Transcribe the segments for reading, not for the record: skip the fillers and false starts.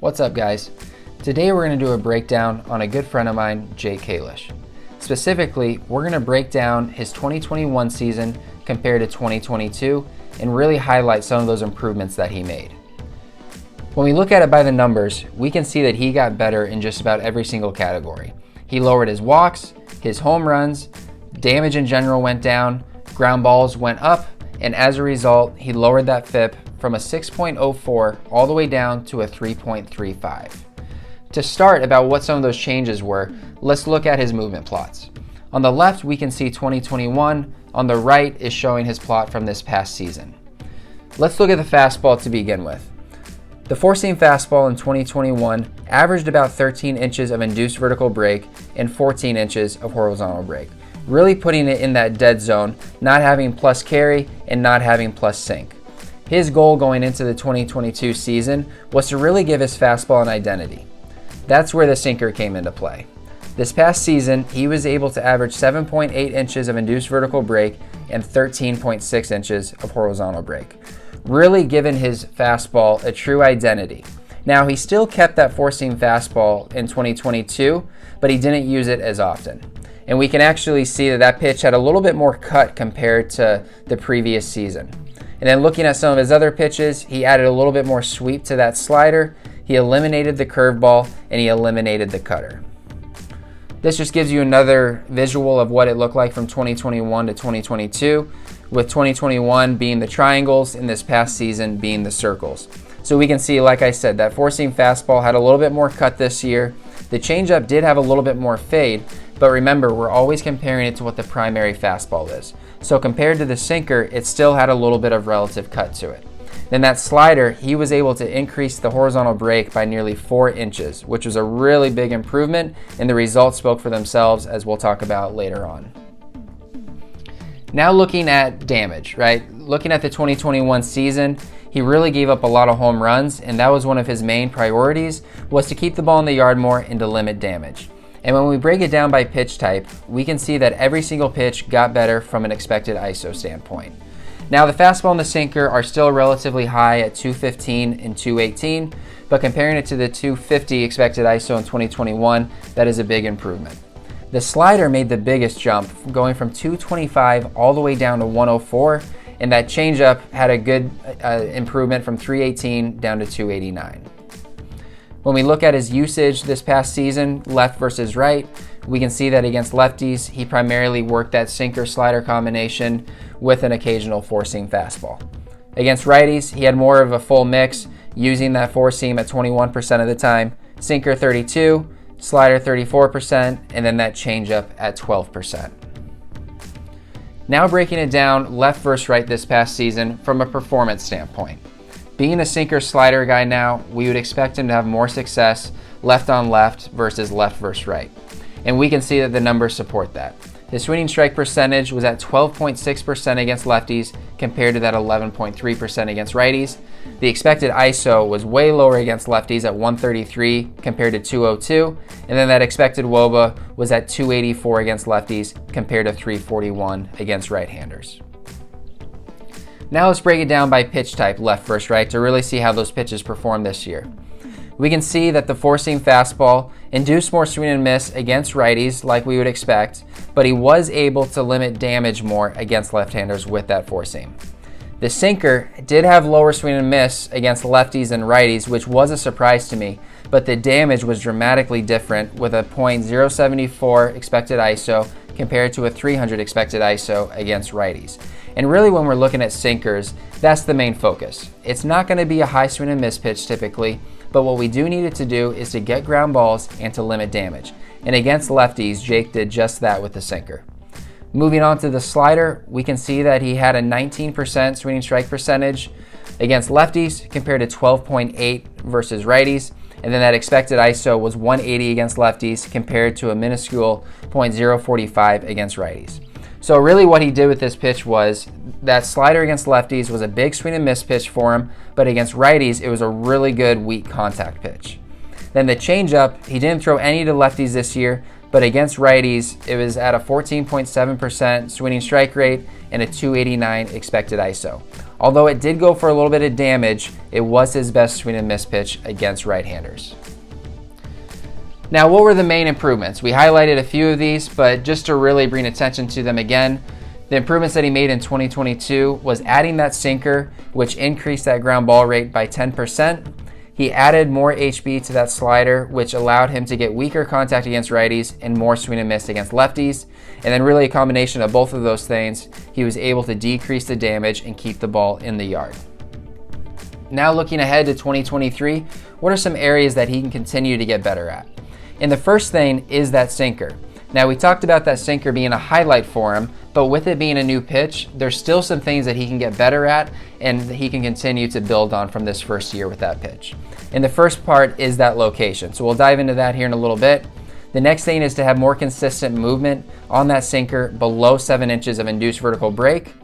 What's up, guys? Today we're going to do a breakdown on a good friend of mine, Jake Kalish. Specifically, we're going to break down his 2021 season compared to 2022 and really highlight some of those improvements that he made. When we look at it by the numbers, we can see that he got better in just about every single category. He lowered his walks, his home runs, damage in general went down, ground balls went up, and as a result, he lowered that FIP from a 6.04 all the way down to a 3.35. To start about what some of those changes were, let's look at his movement plots. On the left, we can see 2021. On the right is showing his plot from this past season. Let's look at the fastball to begin with. The four-seam fastball in 2021 averaged about 13 inches of induced vertical break and 14 inches of horizontal break, really putting it in that dead zone, not having plus carry and not having plus sink. His goal going into the 2022 season was to really give his fastball an identity. That's where the sinker came into play. This past season, he was able to average 7.8 inches of induced vertical break and 13.6 inches of horizontal break, really giving his fastball a true identity. Now, he still kept that four-seam fastball in 2022, but he didn't use it as often. And we can actually see that that pitch had a little bit more cut compared to the previous season. And then looking at some of his other pitches, he added a little bit more sweep to that slider, he eliminated the curveball, and he eliminated the cutter. This just gives you another visual of what it looked like from 2021 to 2022, with 2021 being the triangles and this past season being the circles. So we can see, like I said, that four-seam fastball had a little bit more cut this year. The changeup did have a little bit more fade, but remember, we're always comparing it to what the primary fastball is. So compared to the sinker, it still had a little bit of relative cut to it. Then that slider, he was able to increase the horizontal break by nearly 4 inches, which was a really big improvement, and the results spoke for themselves, as we'll talk about later on. Now looking at damage, right? Looking at the 2021 season, he really gave up a lot of home runs, and that was one of his main priorities, was to keep the ball in the yard more and to limit damage. And when we break it down by pitch type, we can see that every single pitch got better from an expected ISO standpoint. Now, the fastball and the sinker are still relatively high at 215 and 218, but comparing it to the 250 expected ISO in 2021, that is a big improvement. The slider made the biggest jump, going from 225 all the way down to 104, and that changeup had a good improvement from 318 down to 289. When we look at his usage this past season, left versus right, we can see that against lefties, he primarily worked that sinker-slider combination with an occasional four-seam fastball. Against righties, he had more of a full mix, using that four-seam at 21% of the time, sinker 32%, slider 34%, and then that changeup at 12%. Now breaking it down left versus right this past season from a performance standpoint. Being a sinker-slider guy now, we would expect him to have more success left on left versus right. And we can see that the numbers support that. His swinging strike percentage was at 12.6% against lefties compared to that 11.3% against righties. The expected ISO was way lower against lefties at 133 compared to 202, and then that expected WOBA was at 284 against lefties compared to 341 against right-handers. Now let's break it down by pitch type, left versus right, to really see how those pitches performed this year. We can see that the four-seam fastball induced more swing and miss against righties like we would expect, but he was able to limit damage more against left-handers with that four-seam. The sinker did have lower swing and miss against lefties and righties, which was a surprise to me, but the damage was dramatically different with a .074 expected ISO compared to a 300 expected ISO against righties. And really, when we're looking at sinkers, that's the main focus. It's not going to be a high swing and miss pitch typically, but what we do need it to do is to get ground balls and to limit damage. And against lefties, Jake did just that with the sinker. Moving on to the slider, we can see that he had a 19% swinging strike percentage against lefties compared to 12.8 versus righties. And then that expected ISO was 180 against lefties compared to a minuscule .045 against righties. So really what he did with this pitch was that slider against lefties was a big swing and miss pitch for him, but against righties, it was a really good weak contact pitch. Then the changeup, he didn't throw any to lefties this year, but against righties, it was at a 14.7% swinging strike rate and a 289 expected ISO. Although it did go for a little bit of damage, it was his best swing and miss pitch against right-handers. Now, what were the main improvements? We highlighted a few of these, but just to really bring attention to them again, the improvements that he made in 2022 was adding that sinker, which increased that ground ball rate by 10%. He added more HB to that slider, which allowed him to get weaker contact against righties and more swing and miss against lefties. And then really a combination of both of those things, he was able to decrease the damage and keep the ball in the yard. Now looking ahead to 2023, what are some areas that he can continue to get better at? And the first thing is that sinker. Now we talked about that sinker being a highlight for him, but with it being a new pitch, there's still some things that he can get better at and he can continue to build on from this first year with that pitch. And the first part is that location. So we'll dive into that here in a little bit. The next thing is to have more consistent movement on that sinker below 7 inches of induced vertical break.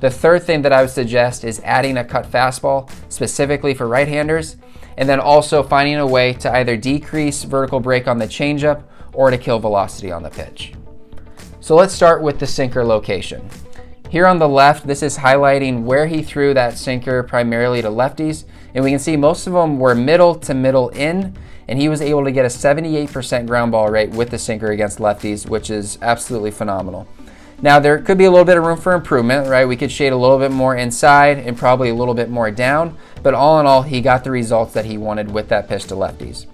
The third thing that I would suggest is adding a cut fastball specifically for right-handers, and then also finding a way to either decrease vertical break on the changeup or to kill velocity on the pitch. So let's start with the sinker location. Here on the left, this is highlighting where he threw that sinker primarily to lefties, and we can see most of them were middle to middle in, and he was able to get a 78% ground ball rate with the sinker against lefties, which is absolutely phenomenal. Now there could be a little bit of room for improvement, right? We could shade a little bit more inside and probably a little bit more down, but all in all, he got the results that he wanted with that pitch to lefties.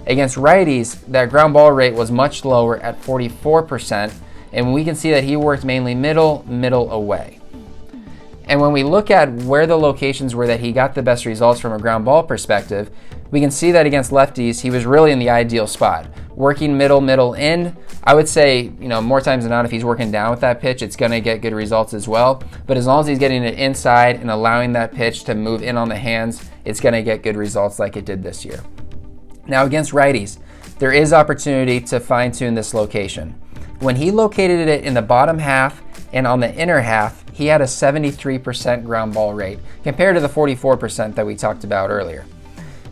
Against righties, that ground ball rate was much lower at 44%, and we can see that he worked mainly middle away. And when we look at where the locations were that he got the best results from a ground ball perspective, we can see that against lefties, he was really in the ideal spot. Working middle in, I would say, more times than not, if he's working down with that pitch, it's gonna get good results as well. But as long as he's getting it inside and allowing that pitch to move in on the hands, it's gonna get good results like it did this year. Now against righties, there is opportunity to fine tune this location. When he located it in the bottom half and on the inner half, he had a 73% ground ball rate compared to the 44% that we talked about earlier.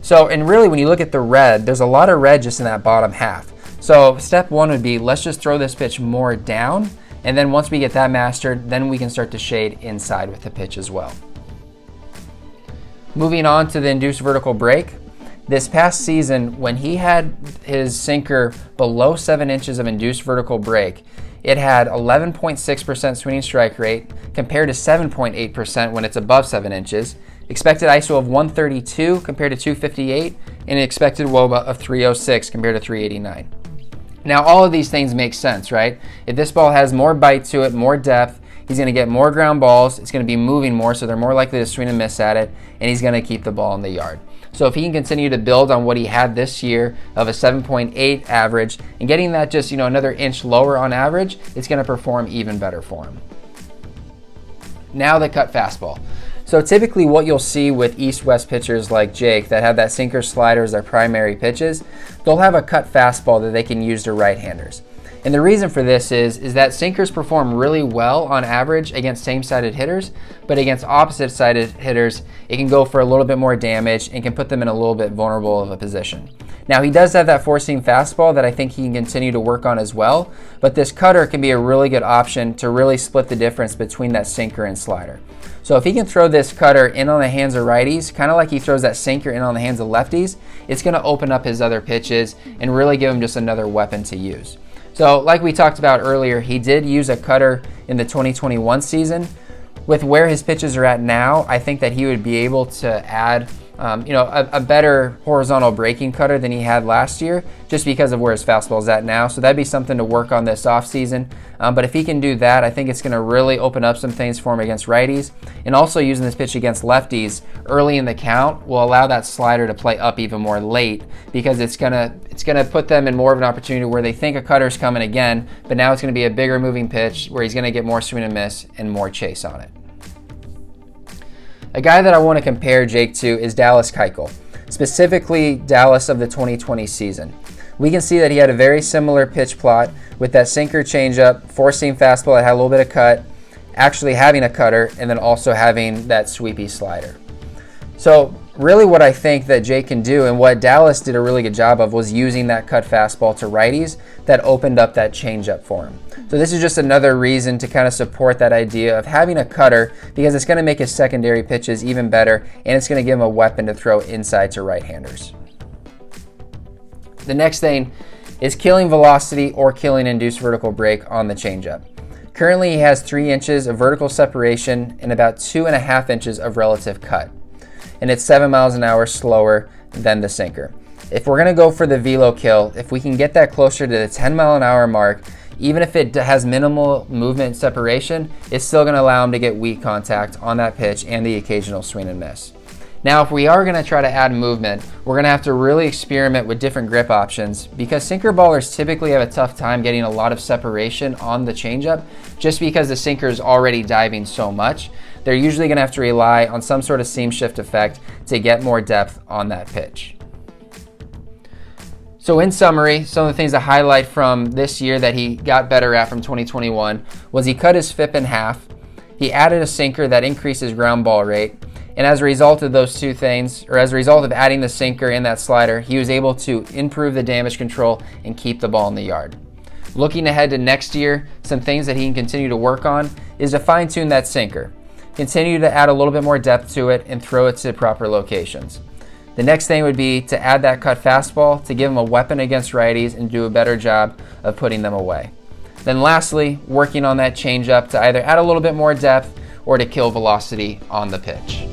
So, and really when you look at the red, there's a lot of red just in that bottom half. So step one would be, let's just throw this pitch more down. And then once we get that mastered, then we can start to shade inside with the pitch as well. Moving on to the induced vertical break. This past season, when he had his sinker below 7 inches of induced vertical break, it had 11.6% swinging strike rate compared to 7.8% when it's above 7 inches, expected ISO of 132 compared to 258, and an expected WOBA of 306 compared to 389. Now all of these things make sense, right? If this ball has more bite to it, more depth, he's going to get more ground balls, it's going to be moving more, so they're more likely to swing and miss at it, and he's going to keep the ball in the yard. So if he can continue to build on what he had this year of a 7.8 average and getting that just another inch lower on average, it's going to perform even better for him. Now the cut fastball. So typically what you'll see with east-west pitchers like Jake that have that sinker slider as their primary pitches, they'll have a cut fastball that they can use to right-handers. And the reason for this is that sinkers perform really well on average against same-sided hitters, but against opposite-sided hitters, it can go for a little bit more damage and can put them in a little bit vulnerable of a position. Now he does have that four-seam fastball that I think he can continue to work on as well, but this cutter can be a really good option to really split the difference between that sinker and slider. So if he can throw this cutter in on the hands of righties, kind of like he throws that sinker in on the hands of lefties, it's going to open up his other pitches and really give him just another weapon to use. So like we talked about earlier, he did use a cutter in the 2021 season. With where his pitches are at now, I think that he would be able to add a better horizontal breaking cutter than he had last year, just because of where his fastball is at now. So that'd be something to work on this offseason. But if he can do that, I think it's going to really open up some things for him against righties. And also using this pitch against lefties early in the count will allow that slider to play up even more late, because it's gonna put them in more of an opportunity where they think a cutter's coming again, but now it's going to be a bigger moving pitch where he's going to get more swing and miss and more chase on it. A guy that I want to compare Jake to is Dallas Keuchel, specifically Dallas of the 2020 season. We can see that he had a very similar pitch plot with that sinker changeup, four-seam fastball that had a little bit of cut, actually having a cutter, and then also having that sweepy slider. So really what I think that Jake can do, and what Dallas did a really good job of, was using that cut fastball to righties that opened up that changeup for him. So this is just another reason to kind of support that idea of having a cutter, because it's going to make his secondary pitches even better, and it's going to give him a weapon to throw inside to right-handers. The next thing is killing velocity or killing induced vertical break on the changeup. Currently he has 3 inches of vertical separation and about 2.5 inches of relative cut, and it's 7 miles an hour slower than the sinker. If we're going to go for the velo kill, if we can get that closer to the 10 mile an hour mark, even if it has minimal movement separation, it's still going to allow him to get weak contact on that pitch and the occasional swing and miss. Now, if we are going to try to add movement, we're going to have to really experiment with different grip options, because sinker ballers typically have a tough time getting a lot of separation on the changeup just because the sinker is already diving so much. They're usually going to have to rely on some sort of seam shift effect to get more depth on that pitch. So in summary, some of the things to highlight from this year that he got better at from 2021 was he cut his FIP in half, he added a sinker that increased his ground ball rate, and as a result of those two things, or as a result of adding the sinker and that slider, he was able to improve the damage control and keep the ball in the yard. Looking ahead to next year, some things that he can continue to work on is to fine-tune that sinker. Continue to add a little bit more depth to it and throw it to proper locations. The next thing would be to add that cut fastball to give him a weapon against righties and do a better job of putting them away. Then lastly, working on that changeup to either add a little bit more depth or to kill velocity on the pitch.